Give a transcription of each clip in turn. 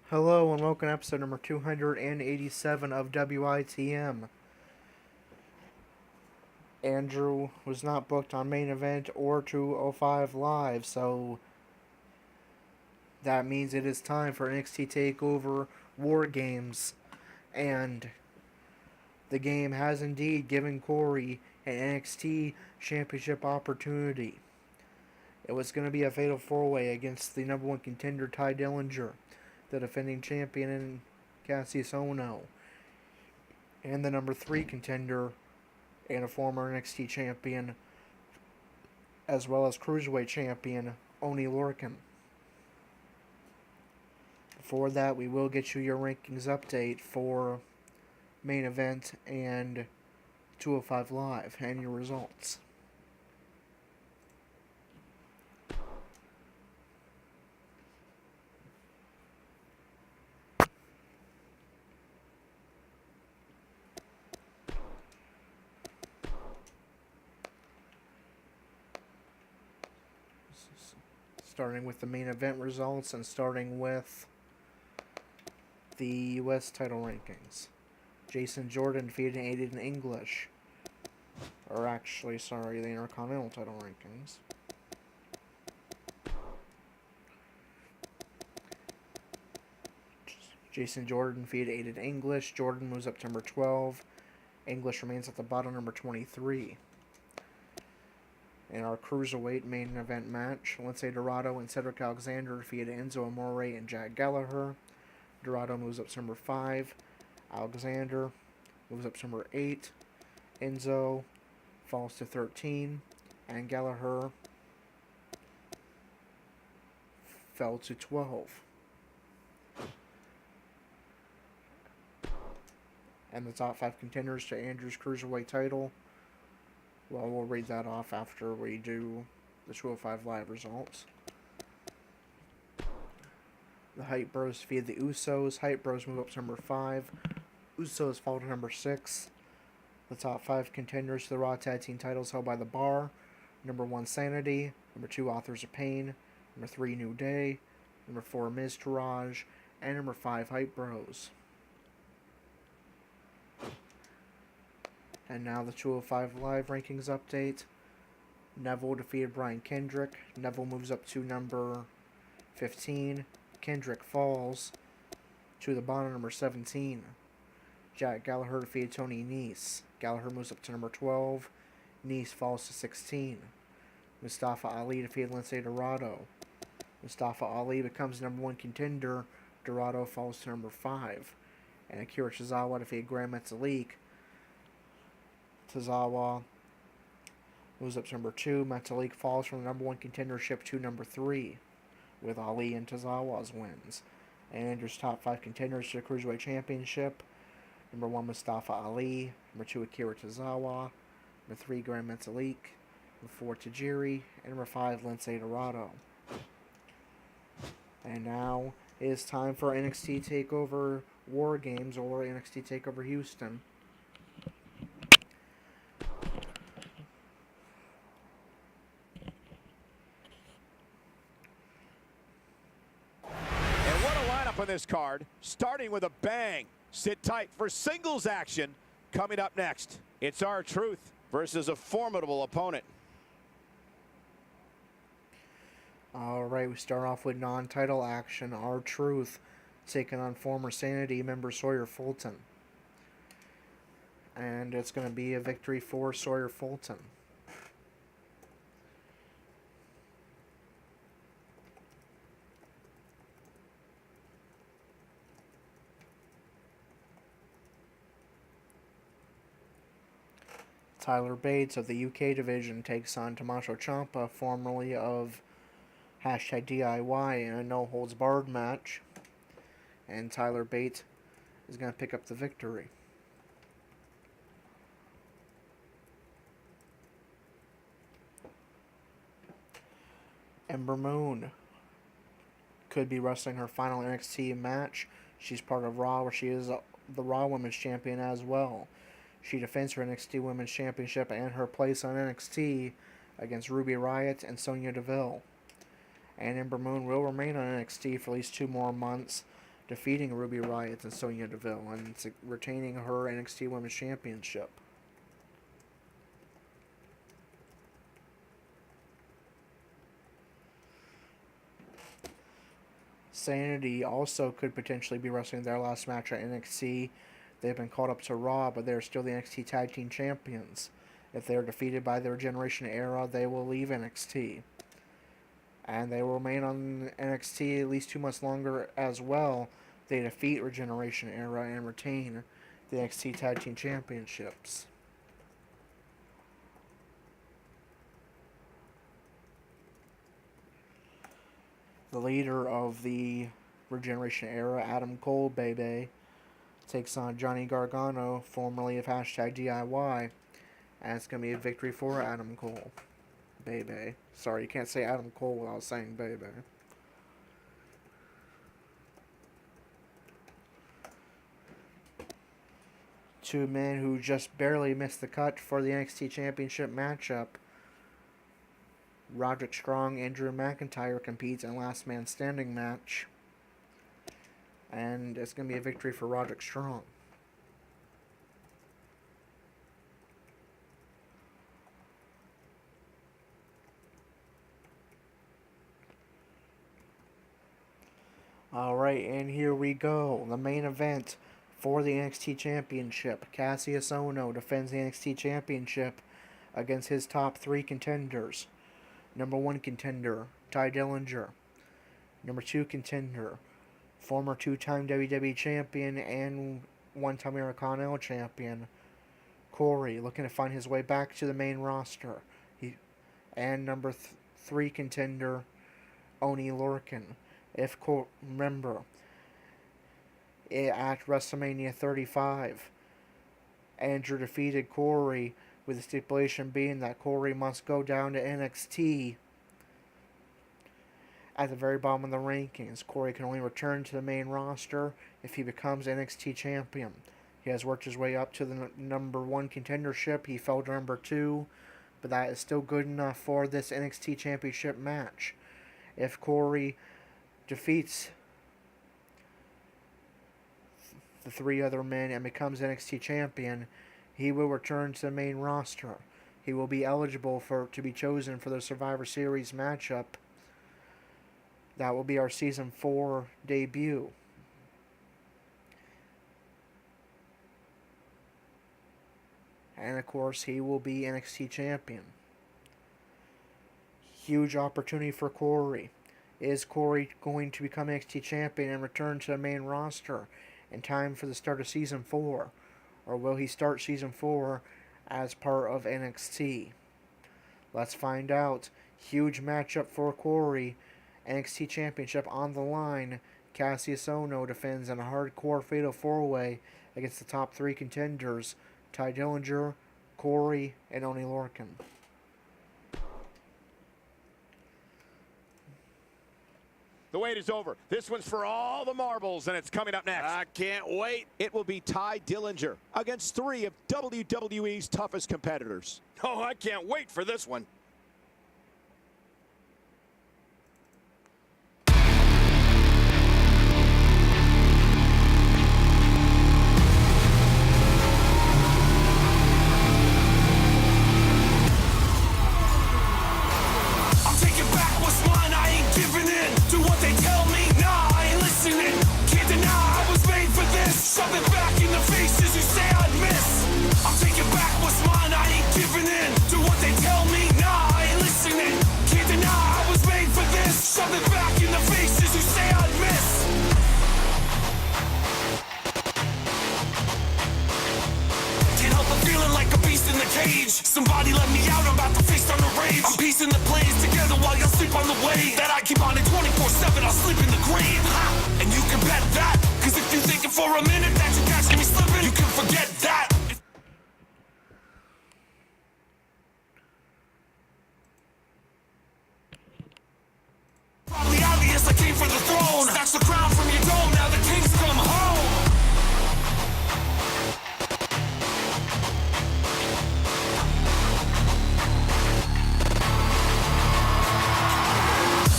Hello and welcome to episode number 287 of WITM. Andrew was not booked on main event or 205 live, so that means it is time for NXT TakeOver War Games. And the game has indeed given Corey an NXT championship opportunity. It was going to be a fatal four-way against the number one contender Ty Dillinger, the defending champion in Ohno, and the number 3 contender and a former NXT champion, as well as Cruiserweight champion, Lorcan. For that, we will get you your rankings update for main event and 205 live and your results. Starting with the main event results and starting with the U.S. title rankings. Jason Jordan defeated Aiden English. Or actually, sorry, the Intercontinental title rankings. Jason Jordan defeated Aiden English. Jordan moves up to number 12. English remains at the bottom, number 23. In our Cruiserweight main event match, Lince Dorado and Cedric Alexander defeated Enzo Amore and Jack Gallagher. Dorado moves up to number 5. Alexander moves up to number 8. Enzo falls to 13. And Gallagher fell to 12. And the top 5 contenders to Andrew's Cruiserweight title. Well, we'll read that off after we do the 205 live results. The Hype Bros defeated the Usos. Hype Bros move up to number 5. Usos fall to number 6. The top 5 contenders to the Raw Tag Team titles held by The Bar. Number 1, Sanity. Number 2, Authors of Pain. Number 3, New Day. Number 4, Miz Taraj. And number 5, Hype Bros. And now the 205 live rankings update. Neville defeated Brian Kendrick. Neville moves up to number 15. Kendrick falls to the bottom, number 17. Jack Gallagher defeated Tony Nese. Gallagher moves up to number 12. Nese falls to 16. Mustafa Ali defeated Lince Dorado. Mustafa Ali becomes number 1 contender. Dorado falls to number 5. And Akira Tozawa defeated Grand Metalik. Tozawa moves up to number 2. Metalik falls from the number 1 contendership to number 3, with Ali and Tozawa's wins. And Andrew's top 5 contenders to the Cruiserweight Championship. Number 1, Mustafa Ali. Number 2, Akira Tozawa. Number 3, Grand Metalik. Number 4, Tajiri. And number 5, Lince Dorado. And now it is time for NXT TakeOver War Games, or NXT TakeOver Houston. On this card, starting with a bang. Sit tight for singles action coming up next. It's R-Truth versus a formidable opponent. Alright, we start off with non-title action. R-Truth taking on former Sanity member Sawyer Fulton. And it's going to be a victory for Sawyer Fulton. Tyler Bates of the UK division takes on Tommaso Ciampa, formerly of #DIY, in a no-holds-barred match. And Tyler Bates is going to pick up the victory. Ember Moon could be wrestling her final NXT match. She's part of Raw, where she is the Raw Women's Champion as well. She defends her NXT Women's Championship and her place on NXT against Ruby Riott and Sonya Deville. And Ember Moon will remain on NXT for at least 2 more months, defeating Ruby Riott and Sonya Deville and retaining her NXT Women's Championship. Sanity also could potentially be wrestling their last match at NXT. They've been called up to Raw, but they're still the NXT Tag Team Champions. If they're defeated by the Regeneration Era, they will leave NXT. And they will remain on NXT at least 2 months longer as well. They defeat Regeneration Era and retain the NXT Tag Team Championships. The leader of the Regeneration Era, Adam Cole, baby, takes on Johnny Gargano, formerly of #DIY. And it's going to be a victory for Adam Cole, baby. Sorry, you can't say Adam Cole without saying baby. Two men who just barely missed the cut for the NXT Championship matchup. Roderick Strong and Drew McIntyre competes in last man standing match. And it's going to be a victory for Roderick Strong. Alright, and here we go. The main event for the NXT Championship. Cassius Ohno defends the NXT Championship against his top 3 contenders. Number 1 contender, Ty Dillinger. Number 2 contender, former 2-time WWE Champion and 1-time Intercontinental Champion, Corey, looking to find his way back to the main roster. And number 3 contender, Oney Lorcan. Remember, at WrestleMania 35, Andrew defeated Corey, with the stipulation being that Corey must go down to NXT at the very bottom of the rankings. Corey can only return to the main roster if he becomes NXT champion. He has worked his way up to the number 1 contendership. He fell to number 2, but that is still good enough for this NXT championship match. If Corey defeats the 3 other men and becomes NXT champion, he will return to the main roster. He will be eligible to be chosen for the Survivor Series matchup. That will be our Season 4 debut. And of course, he will be NXT champion. Huge opportunity for Corey. Is Corey going to become NXT champion and return to the main roster in time for the start of Season 4? Or will he start Season 4 as part of NXT? Let's find out. Huge matchup for Corey. NXT Championship on the line. Cassius Ohno defends in a hardcore fatal 4-way against the top 3 contenders, Ty Dillinger, Corey, and Oney Lorcan. The wait is over. This one's for all the marbles, and it's coming up next. I can't wait. It will be Ty Dillinger against 3 of WWE's toughest competitors. Oh, I can't wait for this one. I'm taking back what's mine. I ain't giving in to what they tell me. Nah, I ain't listening. Can't deny I was made for this. Shove it back in the faces you say I'd miss. I'm taking back what's mine. I ain't giving in to what they tell me. Nah, I ain't listening. Can't deny I was made for this. Shove it back in the faces you say I'd miss. Can't help but feeling like a beast in the cage. Somebody let me out, I'm about to face on the rage. I'm piecing the plays together while y'all sleep on the way. That I keep on it 24/7, I'll sleep in the grave. Ha! And you can bet that, cause if you're thinking for a minute that you're catching me slipping, you can forget that. Probably obvious I came for the throne. Snatch the crown from your dome, now the king's come home.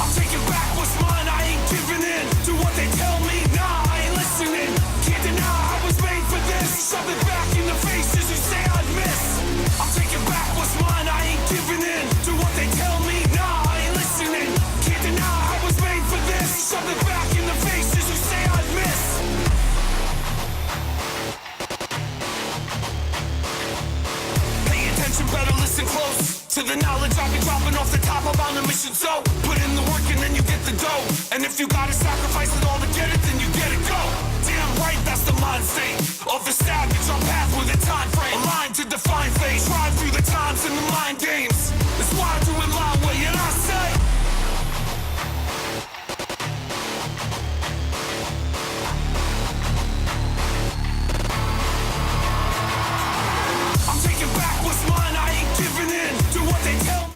I'm taking back what's mine, I ain't giving in to what they tell me. Nah, I ain't the dough. And if you gotta sacrifice it all to get it, then you get it, go. Damn right, that's the mind state of the savage. On path with a time frame, a line to define fate. Try through the times and the mind games. That's why I do it my way, and I say I'm taking back what's mine. I ain't giving in to what they tell me.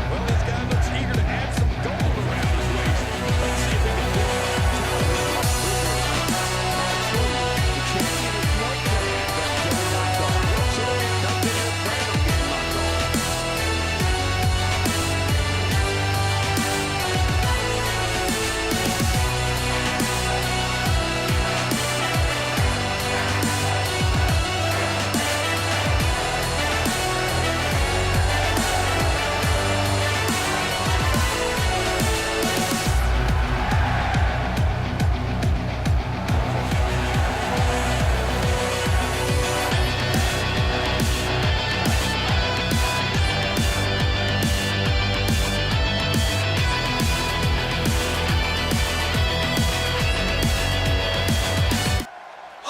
Well, this guy looks eager to add some gold around his waist. Let's see if he can do it. The champion is one man from getting knocked off. So there ain't nothing in front of getting knocked off.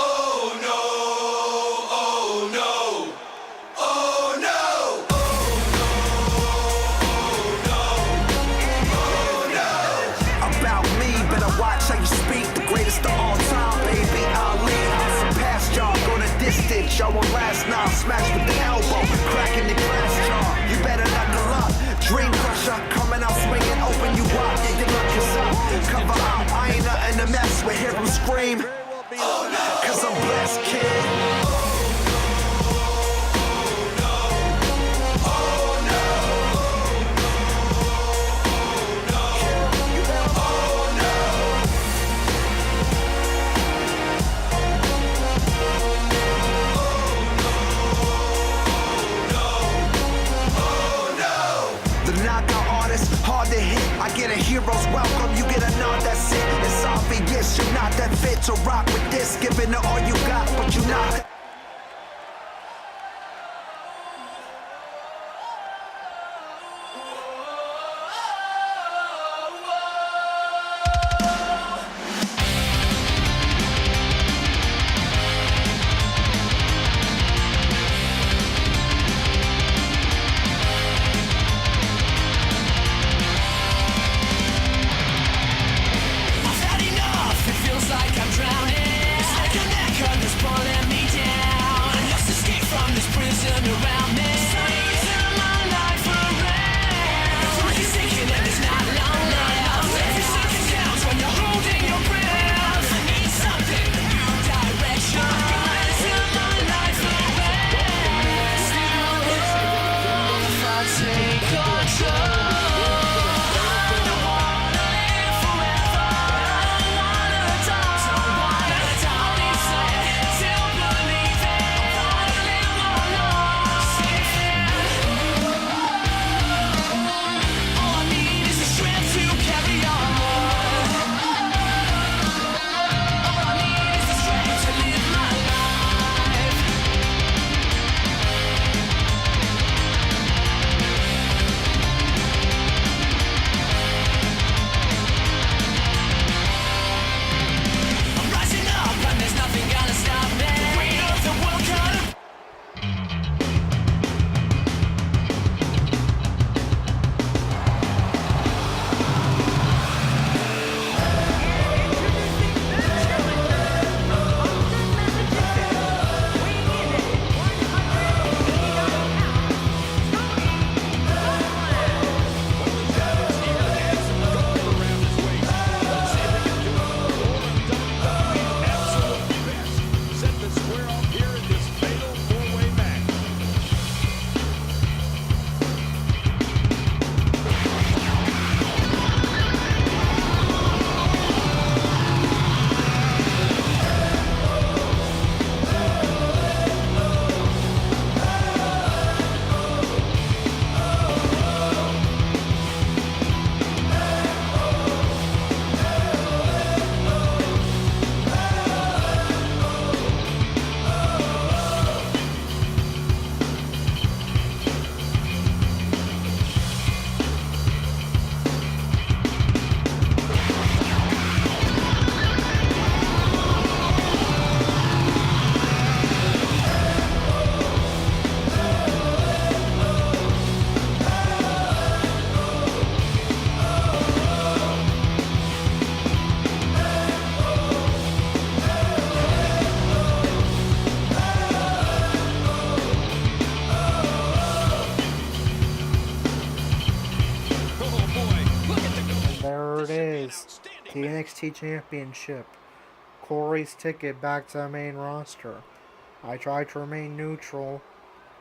Oh no, oh no, oh no, oh no. About me, better watch how you speak. The greatest of all time, baby, Ali. Surpassed y'all, go the distance. Y'all won't last now. Smash with the elbow, cracking the glass jaw. You better knuckle up. Dream crusher, coming out swinging, open you up. Yeah, your luck is up. Cover up, I ain't nothing to mess with. Hear them scream, cause I'm blessed, kid. The knockout artist, hard to hit. I get a hero's welcome, you get a nod, that's it. It's obvious you're not that fit to rock with this. Giving it all you got, but you're not. I've had enough, it feels like I'm drowning. It's like an echo that's pulling me down. the NXT Championship, Corey's ticket back to the main roster. I tried to remain neutral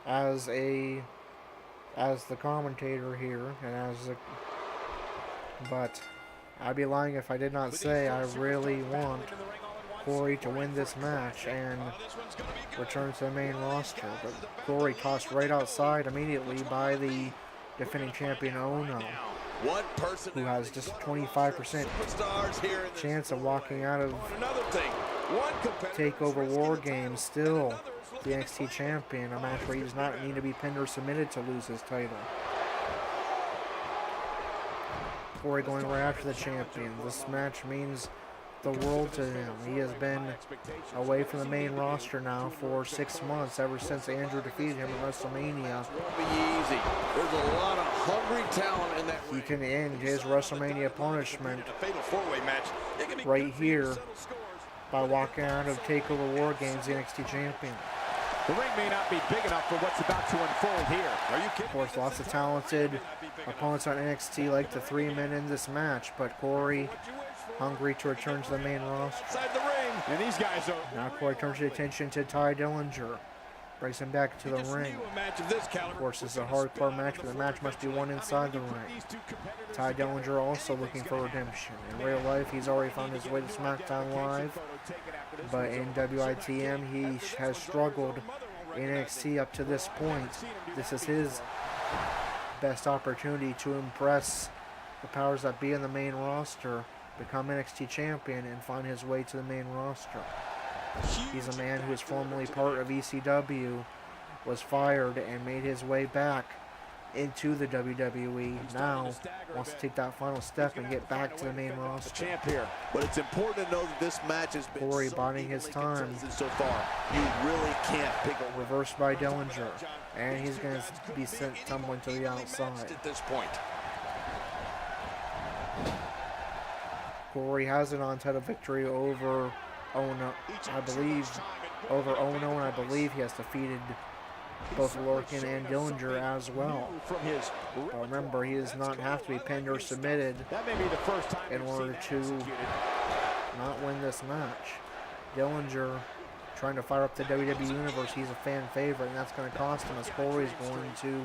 as the commentator here, and but I'd be lying if I did not say I really want Corey to win this match and return to the main roster. But Corey tossed right outside immediately by the defending champion Ohno, who has just 25% chance of walking out of TakeOver War Games still the NXT champion, a match where he does not need to be pinned or submitted to lose his title. Corey going right after the champion. This match means the world to him. He has been away from the main roster now for 6 months, ever since Andrew defeated him at WrestleMania. There's a lot of hungry talent in that He can end his WrestleMania punishment right here by walking out of TakeOver War Games, the NXT champion. The ring may not be big enough for what's about to unfold here. Are you kidding? Of course, lots of talented opponents on NXT like the 3 men in this match, but Corey hungry to return to the main roster. Inside the ring, and these guys are. Now Corey turns his attention to Ty Dillinger, brings him back to the ring. Of course, this is a hardcore match, but the match must be won inside the ring. Ty Dillinger also looking for redemption. In real life, he's already found his way to SmackDown Live, but in WITM, he has struggled in NXT up to this point. This is his best opportunity to impress the powers that be in the main roster, become NXT champion, and find his way to the main roster. He's a man who was formerly part of ECW, was fired, and made his way back into the WWE. Now wants to take that final step and get back to the main roster. Champ here, but it's important to know that this match has been Corey biding his time. So far, you really can't pick a Reversed by Dillinger, and he's going to be sent tumbling to the outside. at this point. Corey has an on-title victory over Ohno, I believe, and I believe he has defeated both Lorcan and Dillinger as well. But remember, he does not have to be pinned or submitted in order to not win this match. Dillinger trying to fire up the WWE Universe. He's a fan favorite, and that's going to cost him, as Corey's going to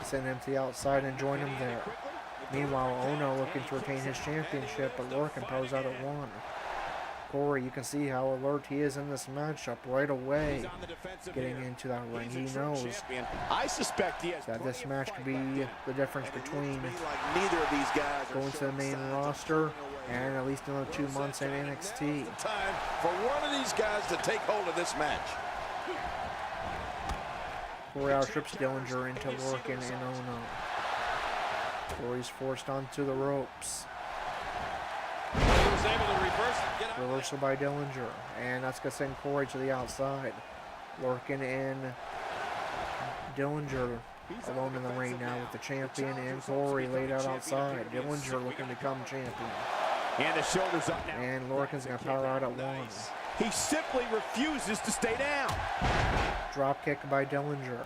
send him to the outside and join him there. Meanwhile, Ohno looking to retain his championship, but Lorcan powers out at 1. Corey, you can see how alert he is in this matchup right away. Getting into that ring, he knows that this match could be the difference between going to the main roster and at least another 2 months in NXT. Time for one of these guys to take hold of this match. Corey outstrips Dillinger into Lorcan and Ohno. Corey's forced onto the ropes. Reversal by Dillinger, and that's going to send Corey to the outside. Lorcan and Dillinger alone in the ring now with the champion and Corey laid out outside. Dillinger looking to become champion. And the shoulders up now. And Lorcan's going to power out at 1. He simply refuses to stay down. Drop kick by Dillinger.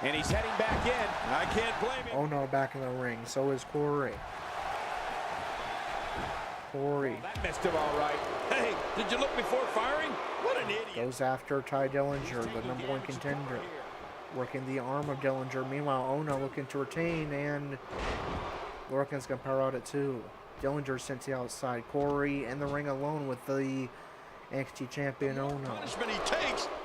And he's heading back in. I can't blame him. Ohno back in the ring. So is Corey. Corey That missed him all right. Hey, did you look before firing? What an idiot. goes after Ty Dillinger, the #1 contender. Working the arm of Dillinger. Meanwhile, Ohno looking to retain, and Lorcan's going to power out at 2. Dillinger sent to the outside. Corey in the ring alone with the NXT champion Ohno.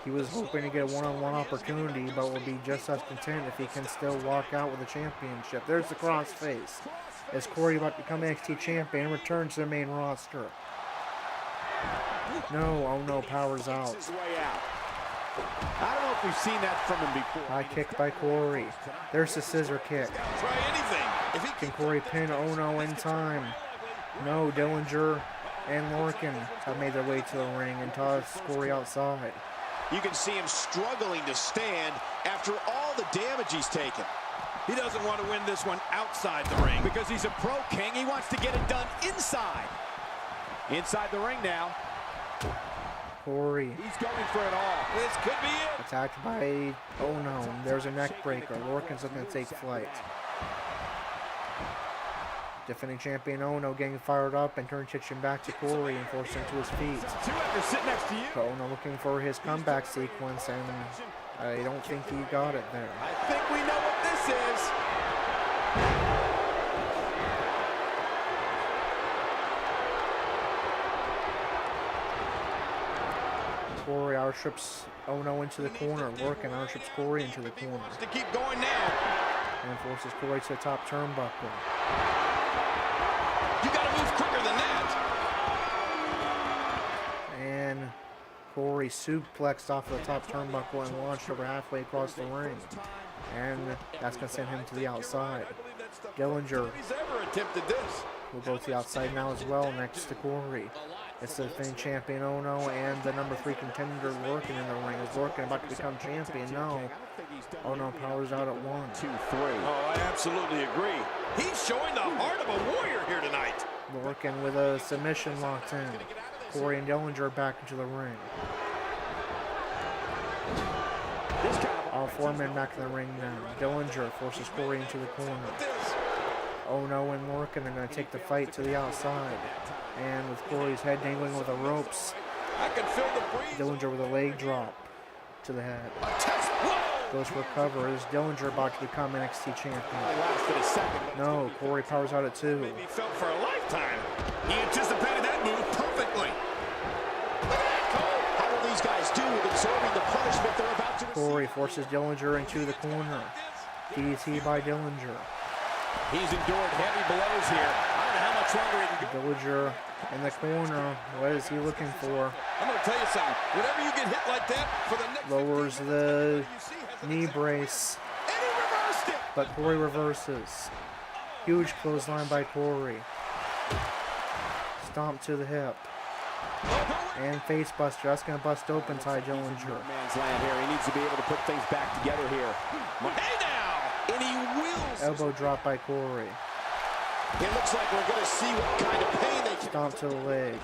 He was hoping to get a one-on-one opportunity, but will be just as content if he can still walk out with the championship. There's the crossface. As Corey about to become NXT champion and returns to the main roster. No, Ohno powers out. I don't know if we've seen that from him before. High kick by Corey. There's the scissor kick. Try anything. Can Corey pin Ohno in time? No, Dillinger and Lorcan have made their way to the ring and toss Corey outside. You can see him struggling to stand after all the damage he's taken. He doesn't want to win this one outside the ring. Because he's a pro king, he wants to get it done inside. Inside the ring now. Corey He's going for it all. This could be it. attacked by Ohno. There's a neck breaker. Lorcan's looking to take flight. Defending champion Ohno getting fired up and turn kitchen back to Corey and forced him to his feet. Whoever sit next to you. Ohno looking for his comeback sequence, and I don't think he got it there. I think we know what this is. Corey outships Ohno into the corner. Lorcan outships Corey into the corner. To keep going now. And forces Corey to the top turnbuckle. You got to move quicker than that. And Corey suplexed off of the top turnbuckle and launched over halfway across the ring. And that's going to send him to the outside. Dillinger He's ever attempted this. will go to the outside now as well next to Corey. It's the defending champion Ohno and the number 3 contender Lorcan in the ring. Is Lorcan about to become champion? No. Ohno powers out at 1. 2, 3. Oh, I absolutely agree. He's showing the heart of a warrior here tonight. Lorcan with a submission locked in. Corey and Dillinger back into the ring. All 4 men back in the ring now. Dillinger forces Corey into the corner. Ohno and Lorcan are going to take the fight to the outside. And with Corey's head dangling over the ropes, I can feel the breeze. Dillinger with a leg drop to the head. A test. Whoa! Goes for cover. Is Dillinger about to become NXT champion? Lasted a second. No, Corey powers out at 2. Maybe felt for a lifetime. He anticipated that move perfectly. Look at that, Cole. How will these guys do with absorbing the punishment they're about to receive? Corey forces Dillinger into the corner. DT by Dillinger. He's endured heavy blows here. I don't know how much longer he can go. Dillinger in the corner. What is he looking for? I'm going to tell you something. Whenever you get hit like that, for the next Lowers the knee brace, and he reversed it. but Corey reverses. Huge clothesline by Corey. Stomp to the hip. And face buster. That's going to bust open Ty Dillinger. Man's land here. He needs to be able to put things back together here. Hey now! And he wills. Elbow drop by Corey. It looks like we're going to see what kind of pain they can. Stomp to the leg.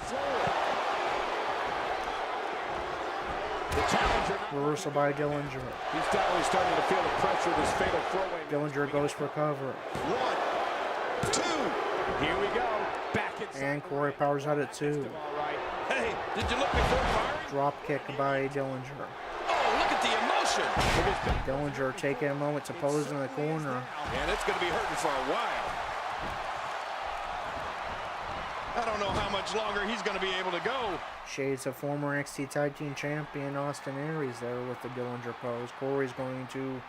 The challenger. Reversal by Dillinger. He's definitely starting to feel the pressure of this fatal four-way. Dillinger goes for cover. 1, 2. Here we go. Back inside. And Corey powers out at 2. All right. Hey, did you look before firing? Drop kick by Dillinger. Oh, look at the emotion. Dillinger taking a moment to pose in the corner. And it's going to be hurting for a while. I don't know how much longer he's going to be able to go. Shades of former NXT Tag Team Champion Austin Aries there with the Dillinger pose. Corey's going to,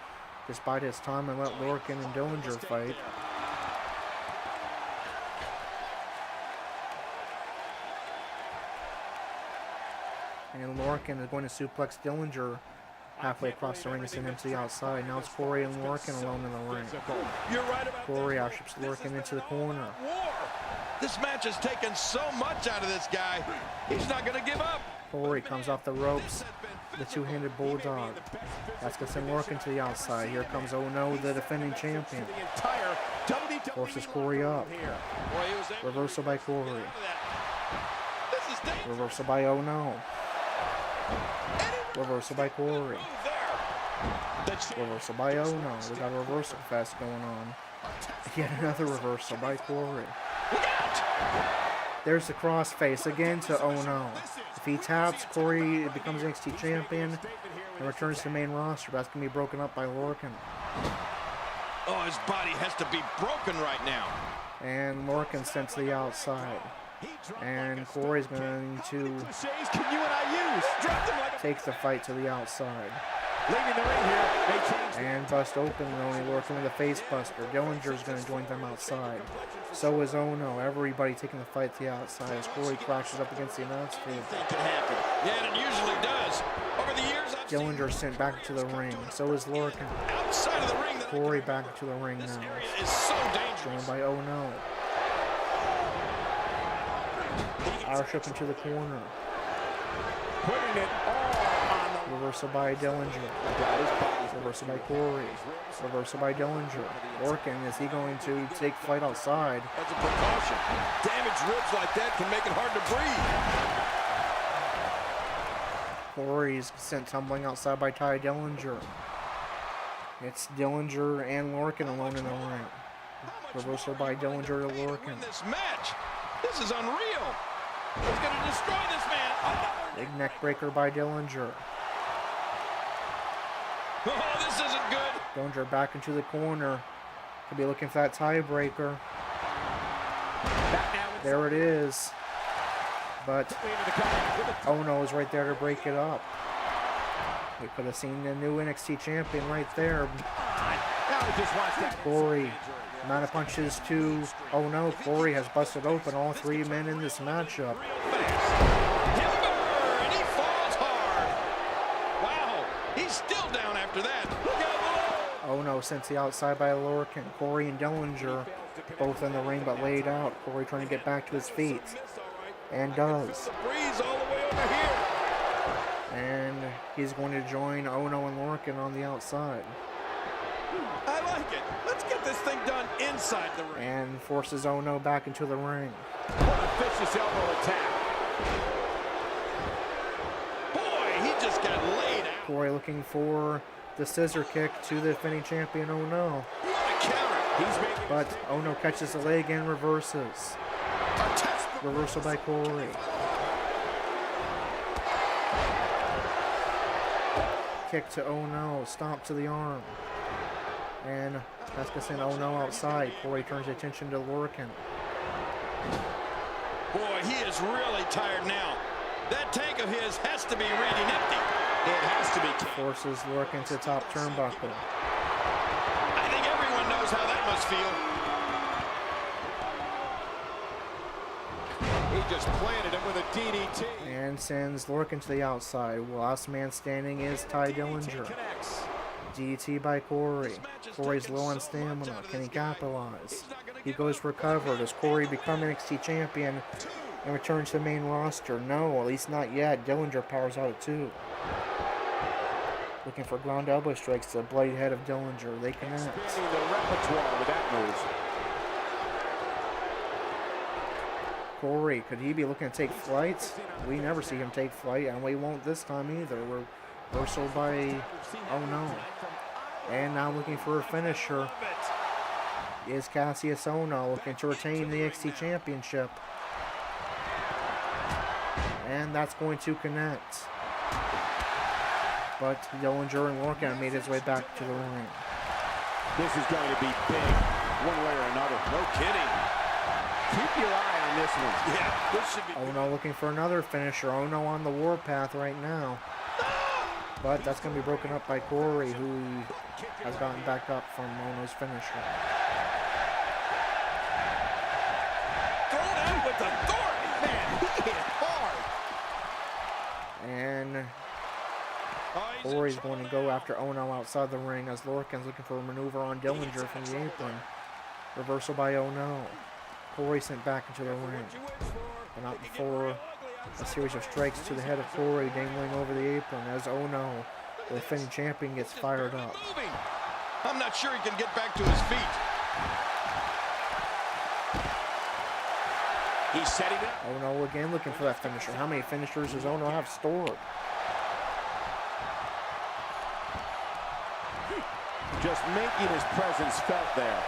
despite his time, and let Lorcan and Dillinger fight. And Lorcan is going to suplex Dillinger halfway across the ring and send him to the outside. Now it's Corey and Lorcan alone in the ring. You're right about Corey outships Lorcan into the corner. war. This match has taken so much out of this guy. He's not going to give up. Corey comes off the ropes. The two-handed bulldog. That's going to send Lorcan to the outside. Here comes Ohno, the defending champion. The entire WWE Forces Corey up. here. Boy, he was able Reversal by Corey. to do that. This is dangerous. Reversal by Ohno. Reversal by Corey. Reversal by Ohno. We got a reversal fest going on. Yet another reversal by Corey. There's the crossface again to Ohno. If he taps, Corey becomes NXT champion and returns to the main roster. That's going to be broken up by Lorcan. Oh, his body has to be broken right now. And Lorcan sent to the outside. And Corey's going to Can you and I use? Dropped him like a take the fight to the outside. leaving the ring here. They changed. And bust open, only Lorcan with a face buster. Dillinger's going to join them outside. So is Ohno. Everybody taking the fight to the outside as Corey crashes up against the announce table. Anything can happen. Yeah, and it usually does. Over the years, I've seen Dillinger sent back to the ring. So is Lorcan. outside of the ring that Corey back to the ring now. is so dangerous. Joined by Ohno. Roush into the corner. Putting it all on the Reversal by Dillinger. Reversal by Corey. Reversal by Dillinger. Lorcan, is he going to take flight outside? as a precaution. Damaged ribs like that can make it hard to breathe. Corey's sent tumbling outside by Dillinger. It's Dillinger and Lorcan alone in the ring. Reversal by Dillinger to Lorcan. This match. This is unreal. He's going to destroy this man. Big neck breaker by Dillinger. Oh, this isn't good. Dillinger back into the corner. Could be looking for that tiebreaker. There it is. But Ohno is right there to break it up. We could have seen the new NXT champion right there. Corey, amount of punches to Ohno. Corey has busted open all three men in this matchup. And he falls hard. Wow, he's still down after that. Ohno sent to the outside by Lorcan. Corey and Dillinger both in the ring but laid out. Corey trying to get back to his feet. And does. Breeze all the way over here. And he's going to join Ohno and Lorcan on the outside. I like it. Let's get this thing done inside the ring. And forces Ohno back into the ring. What a vicious elbow attack. Boy, he just got laid out. Corey looking for the scissor kick to the defending champion Ohno. What a counter. He's making But Ohno catches the leg and reverses. Reversal by Corey. Kick to Ohno. Stomp to the arm. And that's going to send Ohno outside. Corey turns attention to Lorcan. Boy, he is really tired now. That tank of his has to be reading empty. It has to be. Forces Lorcan to top turnbuckle. I think everyone knows how that must feel. He just planted him with a DDT. And sends Lorcan to the outside. Last man standing is Dillinger. Connects. DDT by Corey. Corey's low on stamina. Can he capitalize? He goes for cover. Does Corey become NXT champion and return to the main roster? No, at least not yet. Dillinger powers out at 2. Looking for ground elbow strikes to the bloody head of Dillinger. They connect. Expanding the repertoire with that move. Corey, could he be looking to take flight? We never see him take flight, and we won't this time either. Reversal by Ohno. And now looking for a finisher is Cassius Ohno, looking to retain the NXT Championship. And that's going to connect. But Dillinger and Lorcan made his way back to the ring. This is going to be big, one way or another. No kidding. Keep your eye on this one. Yeah, this should be. Ohno looking for another finisher. Ohno on the warpath right now. But that's going to be broken up by Corey, who has gotten back up from Ohno's finisher. Thrown out with authority. Man, he hit hard. And Corey's going to go after Ohno outside the ring as Lorcan's looking for a maneuver on Dillinger from the apron. Reversal by Ohno. Corey sent back into the ring. But not before a series of strikes to the head of Corey dangling over the apron as Ohno, the defending champion, gets fired up. I'm not sure he can get back to his feet. He's setting up. Ohno again looking for that finisher. How many finishers does Ohno have stored? Just making his presence felt there.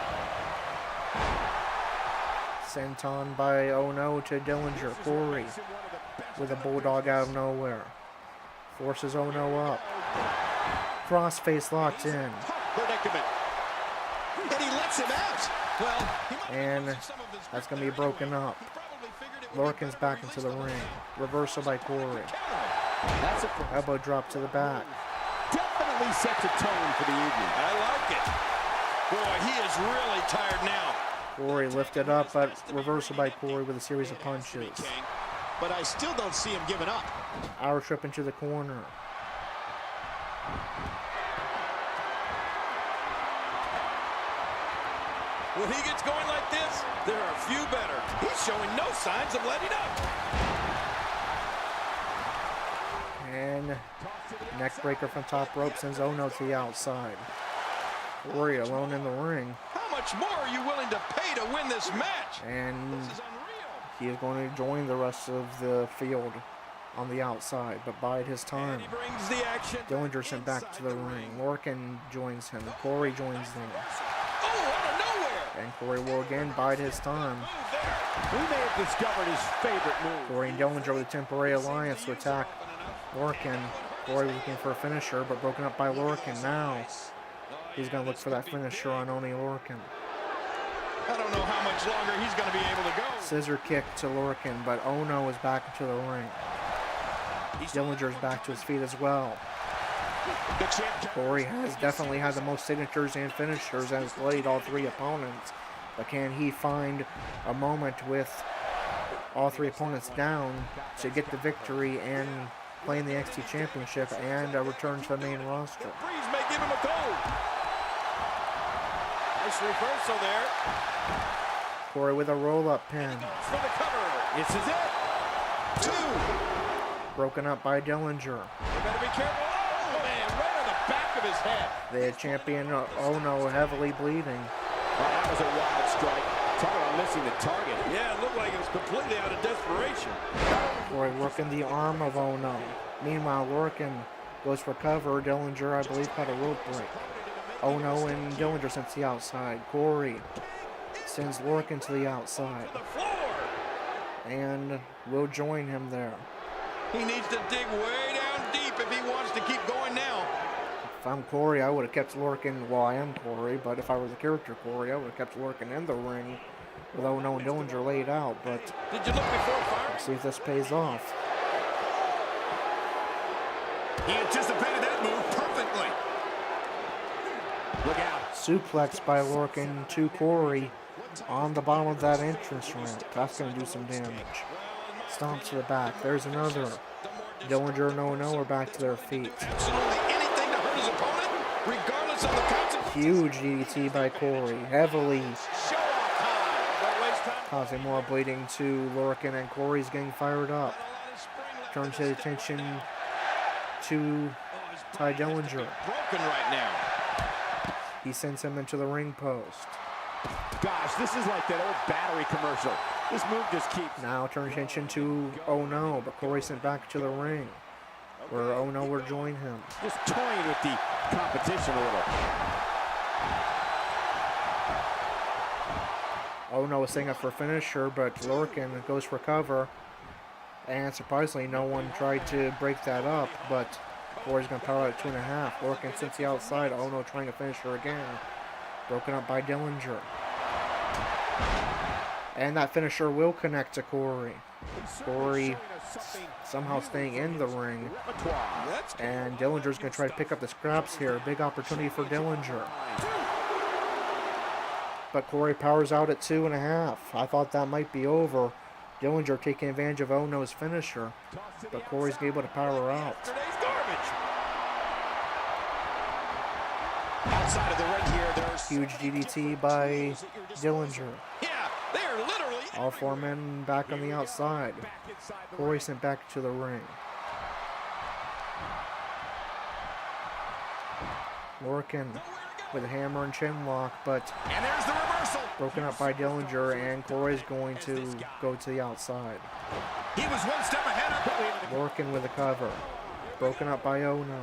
Sent on by Ohno to Dillinger. Corey with a bulldog out of nowhere. Forces Ohno up. Crossface locked in. Predicament. And he lets him out. Well, And that's going to be broken up. Lorcan's back into the ring. Reversal by Corey. That's a Elbow drop to the back. definitely sets a tone for the evening. I like it. Boy, he is really tired now. Corey lifted up, but reversal by Corey with a series of punches. But I still don't see him giving up. Hour trip into the corner. When he gets going like this, there are a few better. He's showing no signs of letting up. And neck breaker from top rope sends Ohno to the outside. Corey alone in the ring. How much more are you willing to pay to win this match? And This is unreal. he is going to join the rest of the field on the outside, but bide his time. He brings the action. Dillinger sent back to the ring. Lorcan joins him. Corey joins them. Oh, out of nowhere. And Corey will again bide his time. We may have discovered his favorite move. Corey and Dillinger with a temporary alliance to attack Lorcan. Corey looking for a finisher, but broken up by Lorcan. Now he's going to look for that finisher on Oney Lorcan. I don't know how much longer he's going to be able to go. Scissor kick to Lorcan, but Ohno is back into the ring. Dillinger's back to his feet as well. Corey has definitely had the most signatures and finishers and has played all three opponents. But can he find a moment with all three opponents down to get the victory and play in the NXT Championship and return to the main roster? Breeze may give him a goal. Nice reversal there. Corey with a roll-up pin. For the cover. This is it. 2. Broken up by Dillinger. You better be careful. Oh, man, right on the back of his head. The champion Ohno heavily bleeding. Oh, that was a wild strike. Talk about missing the target. Yeah, it looked like it was completely out of desperation. Corey working the arm of Ohno. Meanwhile, Lorcan goes for cover. Dillinger, I believe, got a rope break. Ohno and Dillinger sends the outside. Corey sends Lorcan to the outside. And will join him there. He needs to dig way down deep if he wants to keep going now. If I'm Corey, I would have kept Lorcan. Well, I am Corey, but if I were the character Corey, I would have kept Lorcan in the ring with Ohno and Dillinger laid out. But did you look before firing? Let's see if this pays off. He anticipated that move perfectly. Look out. Suplex by Lorcan to Corey on the bottom of that entrance ramp. That's going to do some damage. Stomp to the back. There's another. Dillinger and Ohno are back to their feet. Absolutely anything to hurt his opponent, regardless of the consequences. Huge DDT by Corey. Heavily causing more bleeding to Lorcan, and Corey's getting fired up. Turns his attention to Ty Dillinger. Broken right now. He sends him into the ring post. Gosh, this is like that old battery commercial. This move just keeps. Now turn attention to Ohno, but Corey sent back to the ring, where Ohno will join him. Just toying with the competition a little. Ohno is setting up for a finisher, but Lorcan goes for cover. And surprisingly, no one tried to break that up, but Corey's going to power out at 2.5. Lorcan sits the outside. Ohno trying to finish her again. Broken up by Dillinger. And that finisher will connect to Corey. Corey somehow staying in the ring. And Dillinger's going to try to pick up the scraps here. Big opportunity for Dillinger. But Corey powers out at 2.5. I thought that might be over. Dillinger taking advantage of Ohno's finisher. But Corey's able to power out. Outside of the ring here, there's huge DDT by Dillinger. Yeah, they are literally. All four men back on the outside. Corey sent back to the ring. Lorcan with a hammer and chin lock, but and there's the reversal. Broken up by Dillinger, and Corey's going to go to the outside. He was one step ahead of Lorcan with a cover. Broken up by Ohno.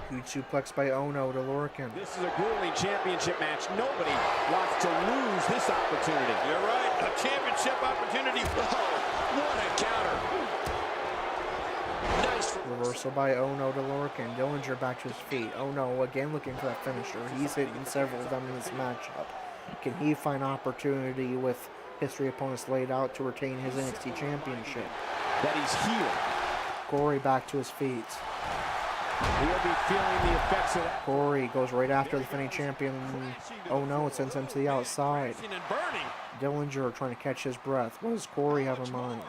Huge suplex by Ohno to Lorcan. This is a grueling championship match. Nobody wants to lose this opportunity. You're right. A championship opportunity. Oh, what a counter. Nice. Reversal by Ohno to Lorcan. Dillinger back to his feet. Ohno again looking for that finisher. He's hitting several of them in this matchup. Can he find opportunity with history opponents laid out to retain his NXT championship? That he's healed. Corey back to his feet. He'll be feeling the effects of that. Corey goes right after the defending champion. Ohno and sends him to the outside. Dillinger trying to catch his breath. What does Corey have in mind?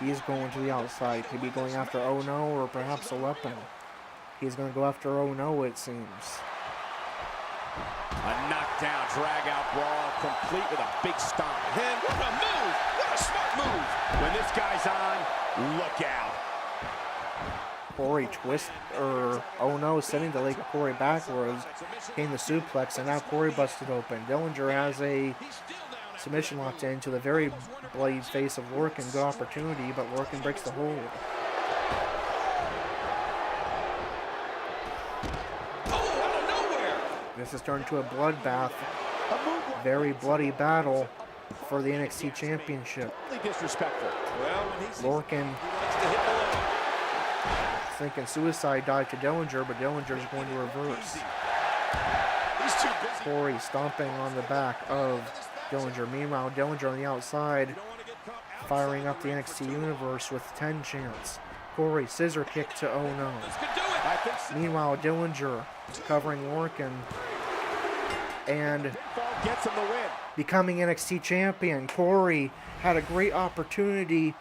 He's going to the outside. Could be going after Ohno or perhaps a weapon. He's going to go after Ohno, it seems. A knockdown, drag-out brawl, complete with a big stomp. And what a move! What a smart move! When this guy's on, look out. Corey Ohno sending the leg of Corey backwards, getting the suplex, and now Corey busted open. Dillinger has a submission locked into the very bloody face of Lorcan. Good opportunity, but Lorcan breaks the hold. This has turned into a bloodbath. Very bloody battle for the NXT Championship. Disrespectful. Well, when he's Lorcan likes to hit below. thinking suicide dive to Dillinger, but Dillinger is going to reverse. He's too busy. Corey stomping on the back of Dillinger. Meanwhile, Dillinger on the outside, firing up the NXT Universe with 10 chance. Corey, scissor kick to Ohno. I think so. Meanwhile, Dillinger covering Lorcan and Pinfall gets him the win. becoming NXT champion. Corey had a great opportunity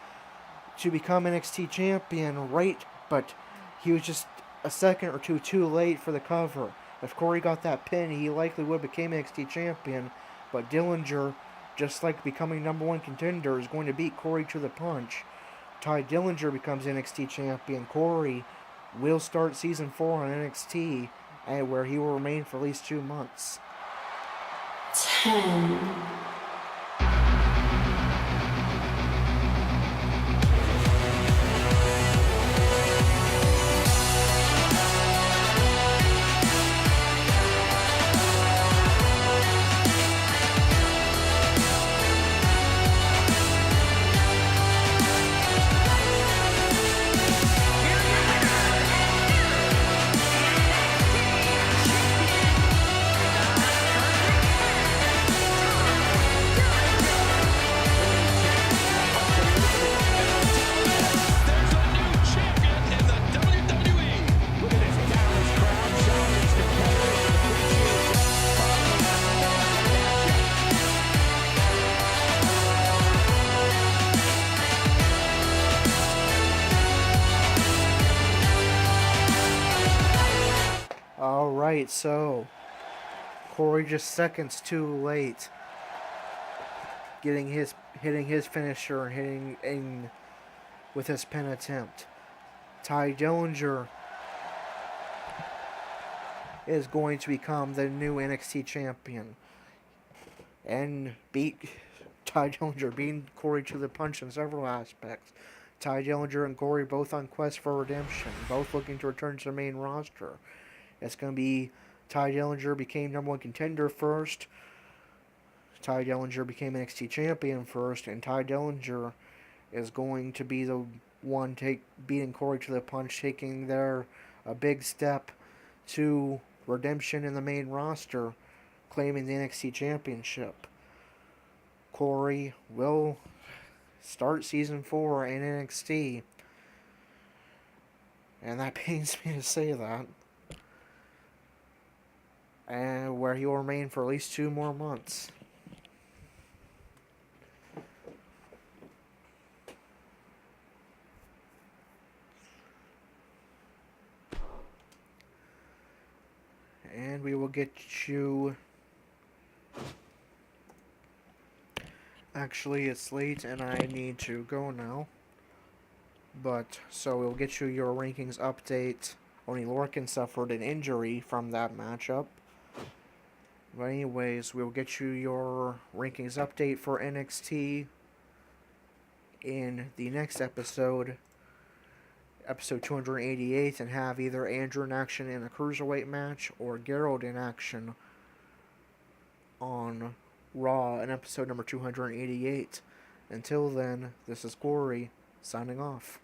to become NXT champion, right? But he was just a second or two too late for the cover. If Corey got that pin, he likely would have became NXT champion. But Dillinger, just like becoming #1 contender, is going to beat Corey to the punch. Ty Dillinger becomes NXT champion. Corey will start season 4 on NXT, and where he will remain for at least 2 months. 10. Alright, so Corey just seconds too late hitting his finisher and hitting in with his pin attempt. Ty Dillinger is going to become the new NXT champion and beat Ty Dillinger, beating Corey to the punch in several aspects. Ty Dillinger and Corey both on quest for redemption, both looking to return to the main roster. It's going to be Ty Dillinger became #1 contender first. Ty Dillinger became NXT champion first, and Ty Dillinger is going to be the one beating Corey to the punch, taking a big step to redemption in the main roster, claiming the NXT championship. Corey will start season 4 in NXT, and that pains me to say that. And where he will remain for at least 2 more months. And we will get you... Actually, it's late and I need to go now. So we'll get you your rankings update. Only Lorcan suffered an injury from that matchup. But anyways, we'll get you your rankings update for NXT in the next episode, episode 288, and have either Andrew in action in a Cruiserweight match or Gerald in action on Raw in episode number 288. Until then, this is Corey, signing off.